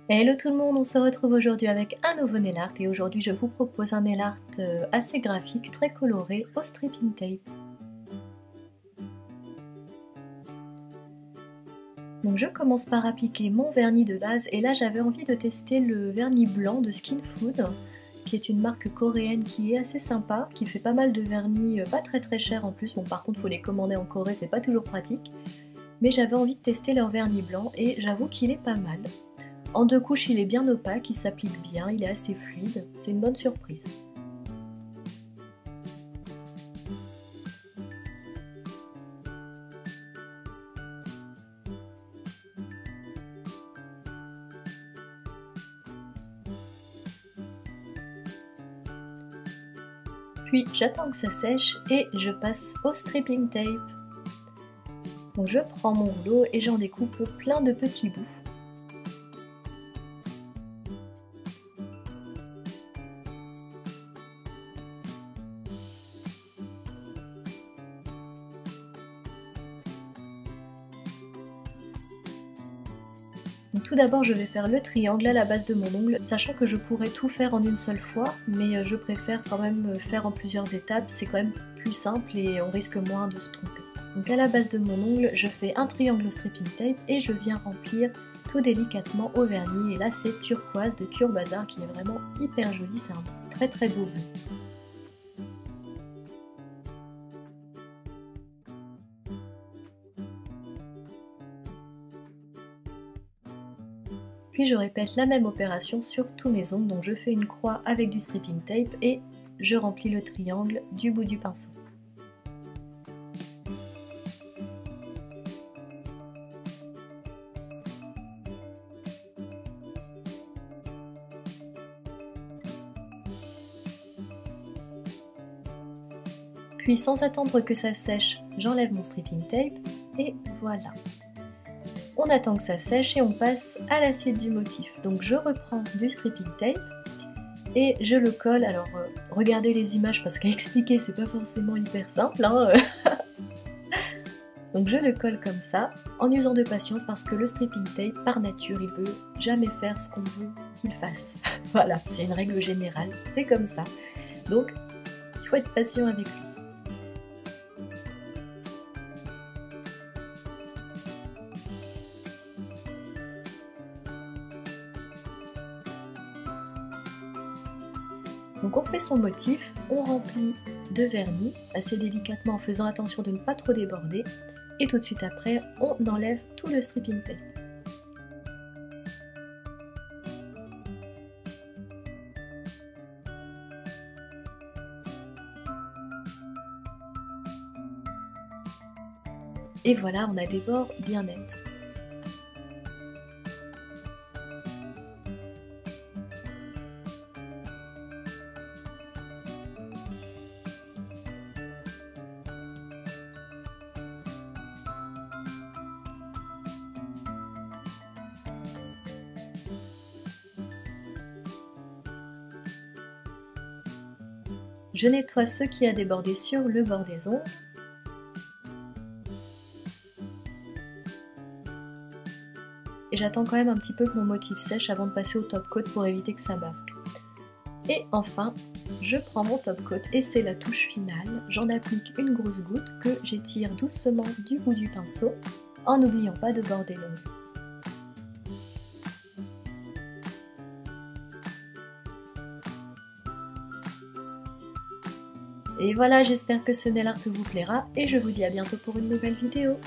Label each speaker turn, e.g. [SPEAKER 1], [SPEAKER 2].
[SPEAKER 1] Hello tout le monde, on se retrouve aujourd'hui avec un nouveau nail art et aujourd'hui je vous propose un nail art assez graphique, très coloré au stripping tape. Donc je commence par appliquer mon vernis de base et là j'avais envie de tester le vernis blanc de Skin Food, qui est une marque coréenne qui est assez sympa, qui fait pas mal de vernis, pas très cher en plus, bon par contre faut les commander en Corée, c'est pas toujours pratique, mais j'avais envie de tester leur vernis blanc et j'avoue qu'il est pas mal. En 2 couches, il est bien opaque, il s'applique bien, il est assez fluide, c'est une bonne surprise. Puis j'attends que ça sèche et je passe au stripping tape. Donc je prends mon rouleau et j'en découpe plein de petits bouts. Donc tout d'abord je vais faire le triangle à la base de mon ongle, sachant que je pourrais tout faire en une seule fois, mais je préfère quand même faire en plusieurs étapes, c'est quand même plus simple et on risque moins de se tromper. Donc à la base de mon ongle, je fais un triangle au stripping tape et je viens remplir tout délicatement au vernis, et là c'est turquoise de Cure Bazar qui est vraiment hyper joli, c'est un très beau bleu. Puis je répète la même opération sur tous mes ongles, donc je fais une croix avec du stripping tape et je remplis le triangle du bout du pinceau. Puis sans attendre que ça sèche, j'enlève mon stripping tape et voilà. On attend que ça sèche et on passe à la suite du motif. Donc je reprends du stripping tape et je le colle. Alors regardez les images parce qu'à expliquer c'est pas forcément hyper simple, hein. Donc je le colle comme ça, en usant de patience parce que le stripping tape par nature il veut jamais faire ce qu'on veut qu'il fasse. Voilà, c'est une règle générale, c'est comme ça. Donc il faut être patient avec lui. Donc on fait son motif, on remplit de vernis assez délicatement en faisant attention de ne pas trop déborder, et tout de suite après on enlève tout le stripping tape. Et voilà, on a des bords bien nets. Je nettoie ce qui a débordé sur le bord des ongles. Et j'attends quand même un petit peu que mon motif sèche avant de passer au top coat pour éviter que ça bave. Et enfin, je prends mon top coat et c'est la touche finale. J'en applique une grosse goutte que j'étire doucement du bout du pinceau en n'oubliant pas de border l'ongle. Et voilà, j'espère que ce nail art vous plaira et je vous dis à bientôt pour une nouvelle vidéo.